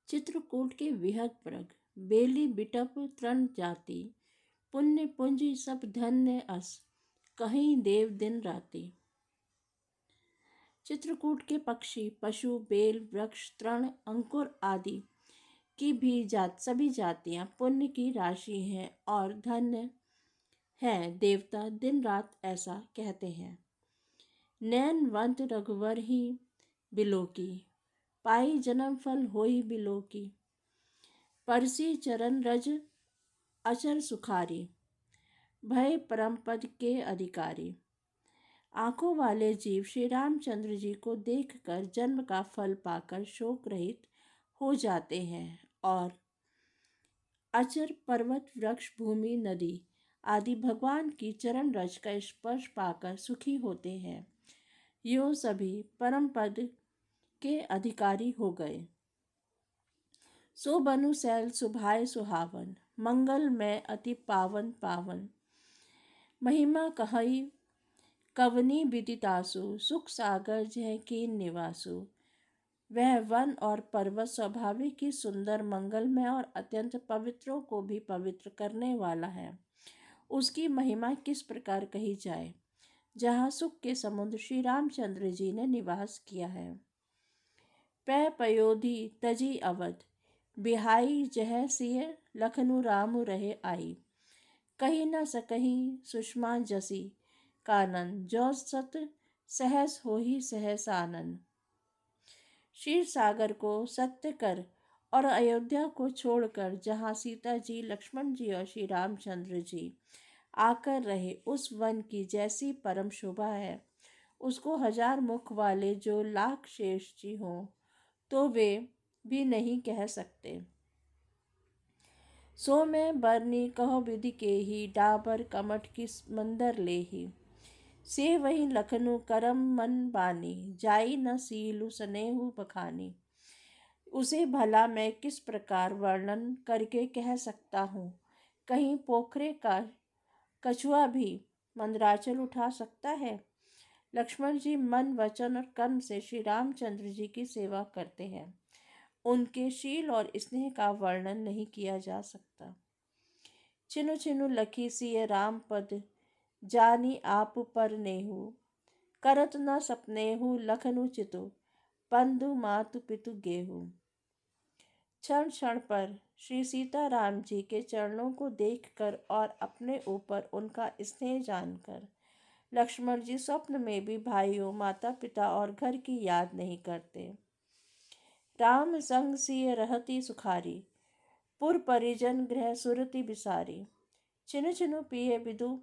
चित्रकूट के विहग प्रग, बेली बिटप तृण जाति, पुण्य पुंज सब धन्य अस, कहीं देव दिन राति। चित्रकूट के पक्षी, पशु, बेल, वृक्ष, तृण, अंकुर आदि की भी सभी जातियां पुण्य की राशि हैं और धन्य हैं। देवता दिन रात ऐसा कहते हैं। नैनवंत रघुवर ही बिलोकी, पाई जन्म फल होई बिलोकी, परसी चरण रज अचर सुखारी, भय परम पद के अधिकारी। आंखों वाले जीव श्री रामचंद्र जी को देखकर जन्म का फल पाकर शोक रहित हो जाते हैं और अचर पर्वत, वृक्ष, भूमि, नदी आदि भगवान की चरण रज का स्पर्श पाकर सुखी होते हैं। यो सभी परम पद के अधिकारी हो गए। सो बनु सैल सुभाय सुहावन, मंगल में अति पावन पावन, महिमा कहई कवनी विदितासु, सुख सागर जय कीन निवासु। वह वन और पर्वत स्वाभाविक ही सुंदर, मंगलमय और अत्यंत पवित्रों को भी पवित्र करने वाला है। उसकी महिमा किस प्रकार कही जाए, जहाँ सुख के समुद्र श्री रामचंद्र जी ने निवास किया है। पै पयोधी तजी अवध, बिहाई जह सिय लखनु राम रहे आई। कही न सकही सुषमा जसी, कानन जो सत सहस हो ही सहस आनंद। क्षीर सागर को सत्य कर और अयोध्या को छोड़कर जहाँ सीता जी, लक्ष्मण जी और श्री रामचंद्र जी आकर रहे, उस वन की जैसी परम शोभा है, उसको हजार मुख वाले जो लाख शेष जी हों तो वे भी नहीं कह सकते। सो मैं बरनी कहो विधि के ही, डाबर कमठ की मंदर ले ही। से वही लखनु करम मन बानी, जाई न सीलु स्नेहु बखानी। उसे भला मैं किस प्रकार वर्णन करके कह सकता हूँ। कहीं पोखरे का कछुआ भी मंदराचल उठा सकता है। लक्ष्मण जी मन, वचन और कर्म से श्री रामचंद्र जी की सेवा करते हैं। उनके शील और स्नेह का वर्णन नहीं किया जा सकता। छिनु छिनु लखी सिय राम पद, जानी आप पर नेहु। करत न सपनेहु लखनु चितु, बंधु मातु पितु गेहु। क्षण क्षण पर श्री सीताराम जी के चरणों को देखकर और अपने ऊपर उनका स्नेह जानकर लक्ष्मण जी स्वप्न में भी भाइयों, माता पिता और घर की याद नहीं करते। राम संग सिय रहती सुखारी, पुर परिजन गृह सुरति बिसारी। छिनु छिनु पिए विदु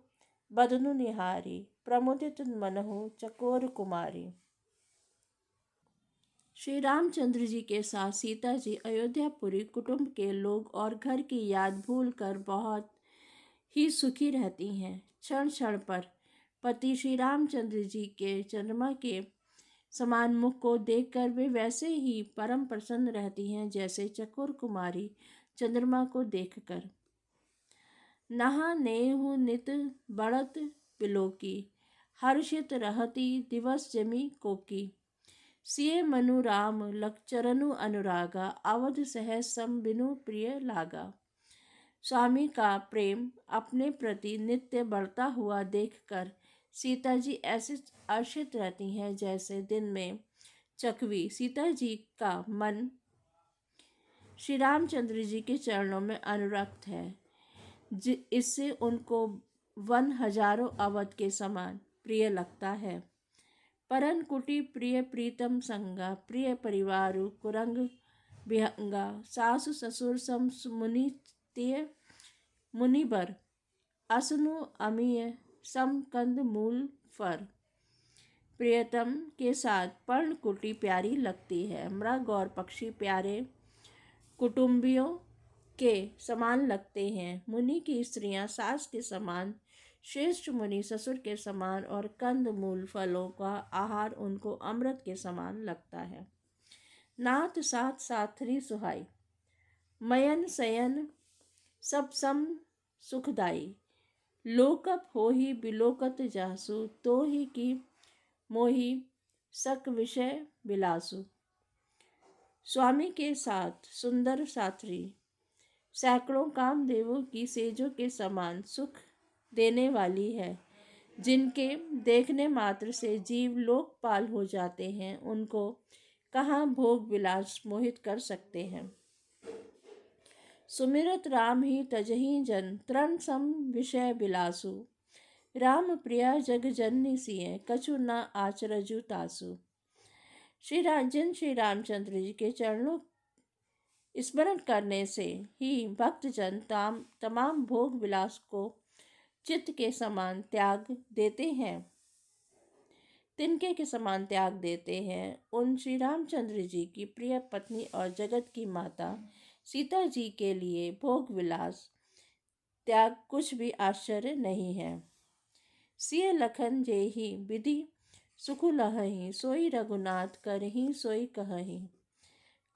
बदनु निहारी, प्रमुदित मनहु चकोर कुमारी। श्री रामचंद्र जी के साथ सीता जी अयोध्यापुरी कुटुंब के लोग और घर की याद भूलकर बहुत ही सुखी रहती हैं। क्षण क्षण पर पति श्री रामचंद्र जी के चंद्रमा के समान मुख को देखकर वे वैसे ही परम प्रसन्न रहती हैं जैसे चकोर कुमारी चंद्रमा को देखकर। नहा नेहु नित बढ़त बिलोकी, हर्षित रहती दिवस जमी कोकी। सिय मनु राम लक्चरनु अनुरागा, अवध सहज सम बिनु प्रिय लागा। स्वामी का प्रेम अपने प्रति नित्य बढ़ता हुआ देखकर सीता जी ऐसे हर्षित रहती हैं जैसे दिन में चकवी। सीता जी का मन श्री रामचंद्र जी के चरणों में अनुरक्त है, इससे उनको वन हजारों अवध के समान प्रिय लगता है। परन कुटी प्रिय प्रीतम संगा, प्रिय परिवारु कुरंग विहंगा। सासु ससुर सम मुनि तिय मुनिबर, असनु अमीय सम कंद मूल फर। प्रियतम के साथ पर्णकुटी प्यारी लगती है। मृग और पक्षी प्यारे कुटुंबियों के समान लगते हैं। मुनि की स्त्रियां सास के समान, श्रेष्ठ मुनि ससुर के समान और कंद मूल फलों का आहार उनको अमृत के समान लगता है। नाथ साथ साथरी सुहाई, मयन सयन सब सम सुखदाई। लोकप हो ही बिलोकत जासु, तो ही की मोही सक विषय बिलासु। स्वामी के साथ सुंदर साथी सैकड़ों कामदेवों की सेजों के समान सुख देने वाली है। जिनके देखने मात्र से जीव लोकपाल हो जाते हैं, उनको कहाँ भोग विलास मोहित कर सकते हैं। सुमिरत राम ही तजहि जन तृण सम विषय बिलासु। राम प्रिया जग जननी सिय कछु न आचरजु तासु। श्री रामचंद्र जी के चरणों स्मरण करने से ही भक्तजन तमाम भोग विलास को चित्त के समान त्याग देते हैं, तिनके के समान त्याग देते हैं। उन श्री रामचंद्र जी की प्रिय पत्नी और जगत की माता सीता जी के लिए भोग विलास त्याग कुछ भी आश्चर्य नहीं है। सिय लखन जे ही विधि सुख लहहि सोई रघुनाथ करहि सोई कहहि।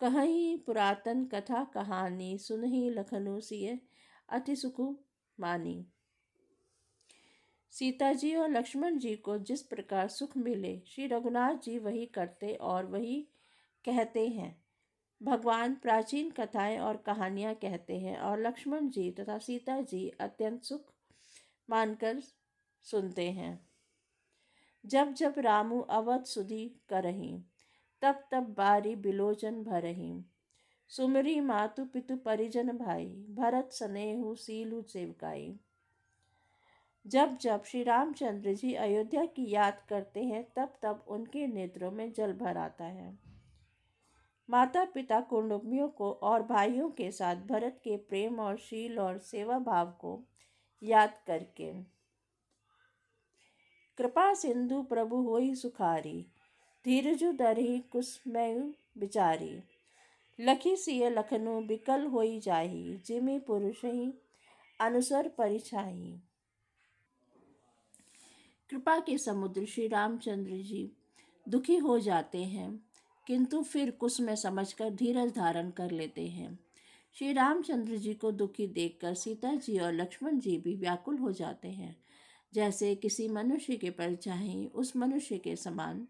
कहहि पुरातन कथा कहानी सुनहि लखनु सिय अति सुख मानी। सीता जी और लक्ष्मण जी को जिस प्रकार सुख मिले, श्री रघुनाथ जी वही करते और वही कहते हैं। भगवान प्राचीन कथाएं और कहानियां कहते हैं और लक्ष्मण जी तथा सीता जी अत्यंत सुख मानकर सुनते हैं। जब जब रामु अवध सुधि करही, तब तब बारी बिलोचन भरही। सुमरी मातु पितु परिजन भाई, भरत स्नेहु सीलु सेवकाई। जब जब श्री रामचंद्र जी अयोध्या की याद करते हैं, तब तब उनके नेत्रों में जल भर आता है। माता पिता कुटुंबियों को और भाइयों के साथ भरत के प्रेम और शील और सेवा भाव को याद करके। कृपा सिंधु प्रभु होई सुखारी, धीरजु धरहि कुसमय विचारी। लखी सिय लखनु बिकल होई जाही, जिमि पुरुषहि अनुसर परिछाही। कृपा के समुद्र श्री रामचंद्र जी दुखी हो जाते हैं, किंतु फिर कुसमय समझकर धीरज धारण कर लेते हैं। श्री रामचंद्र जी को दुखी देखकर सीता जी और लक्ष्मण जी भी व्याकुल हो जाते हैं। जैसे किसी मनुष्य के परछाई उस मनुष्य के समान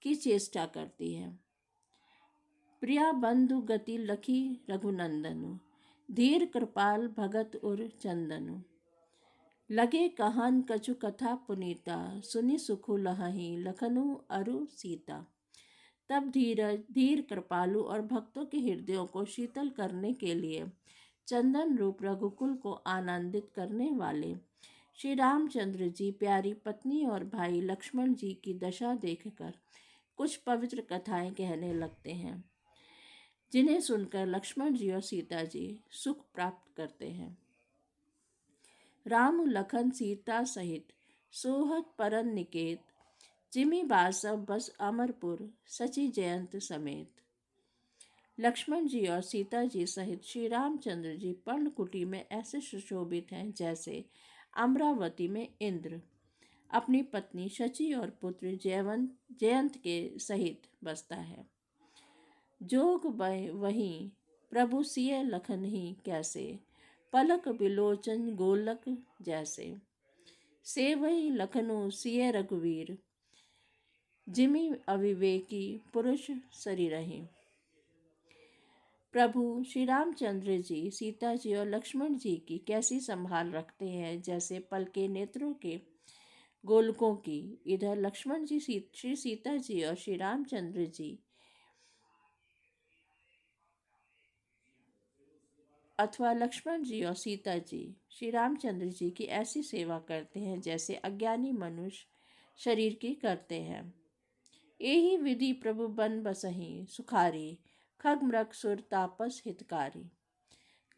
की चेष्टा करती है। प्रिया बंधु गति लखी रघुनंदनु, धीर कृपाल भगत उर चंदनु। लगे कहन कछु कथा पुनीता, सुनि सुखु लहहि लखनु अरु सीता। तब धीर कृपालु और भक्तों के हृदयों को शीतल करने के लिए चंदन रूप रघुकुल को आनंदित करने वाले श्री रामचंद्र जी प्यारी पत्नी और भाई लक्ष्मण जी की दशा देखकर कुछ पवित्र कथाएं कहने लगते हैं, जिन्हें सुनकर लक्ष्मण जी और सीता जी सुख प्राप्त करते हैं। राम लखन सीता सहित सोहत परन निकेत, जिमि बासव बस अमरपुर सची जयंत समेत। लक्ष्मण जी और सीता जी सहित श्री रामचंद्र जी पर्णकुटी में ऐसे सुशोभित हैं जैसे अमरावती में इंद्र अपनी पत्नी शची और पुत्र जयंत के सहित बसता है। जोग वहीं प्रभु सिय लखन ही कैसे, पलक बिलोचन गोलक जैसे। से वही लखनु सिय रघुवीर, जिमि अविवेकी पुरुष सरी रहे। प्रभु श्री रामचंद्र जी सीता जी और लक्ष्मण जी की कैसी संभाल रखते हैं, जैसे पल के नेत्रों के गोलकों की। इधर लक्ष्मण जी श्री सीता जी और श्री रामचंद्र जी अथवा लक्ष्मण जी और सीता जी श्री रामचंद्र जी की ऐसी सेवा करते हैं जैसे अज्ञानी मनुष्य शरीर की करते हैं। यही विधि प्रभु बन बसहि सुखारी, खग मृग सुर तापस हितकारी।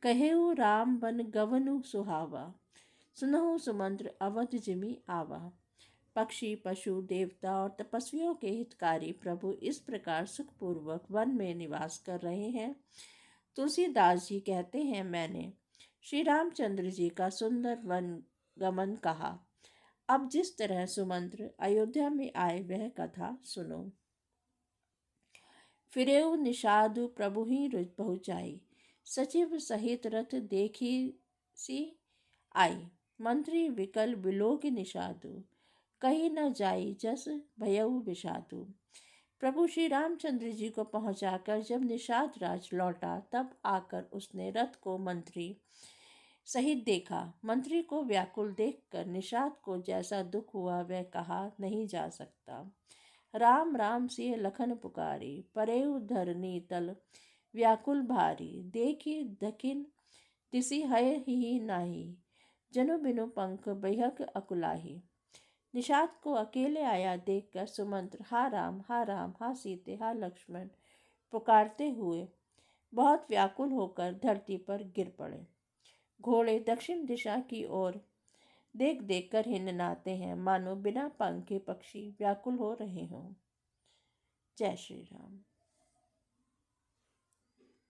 कहेउ राम बन गवनु सुहावा, सुनहु सुमंत्र अवध जिमि आवा। पक्षी पशु देवता और तपस्वियों के हितकारी प्रभु इस प्रकार सुखपूर्वक वन में निवास कर रहे हैं। तुलसीदास जी कहते हैं, मैंने श्री रामचंद्र जी का सुंदर वन गमन कहा। अब जिस तरह सुमंत्र अयोध्या में आए वह कथा सुनो। फिरेउ निषादु प्रभु ही रुच पहुँचाई, सचिव सहित रथ देखी सी आई। मंत्री विकल बिलोक निषादु, कही न जाई जस भयउ विषादु। प्रभु श्री रामचंद्र जी को पहुंचाकर जब निषाद राज लौटा तब आकर उसने रथ को मंत्री सहित देखा। मंत्री को व्याकुल देखकर निषाद को जैसा दुख हुआ वह कहा नहीं जा सकता। राम राम सिय लखन पुकारी, परेउ धरनी तल व्याकुल भारी। देखी दखिन तिसी हय ही नाही, जनु बिनु पंख बेहक अकुलाही। निषाद को अकेले आया देखकर सुमंत्र हा राम हा सीते हा लक्ष्मण पुकारते हुए बहुत व्याकुल होकर धरती पर गिर पड़े। घोड़े दक्षिण दिशा की ओर देख देख कर हिननाते हैं, मानो बिना पंख के पक्षी व्याकुल हो रहे हों। जय श्री राम।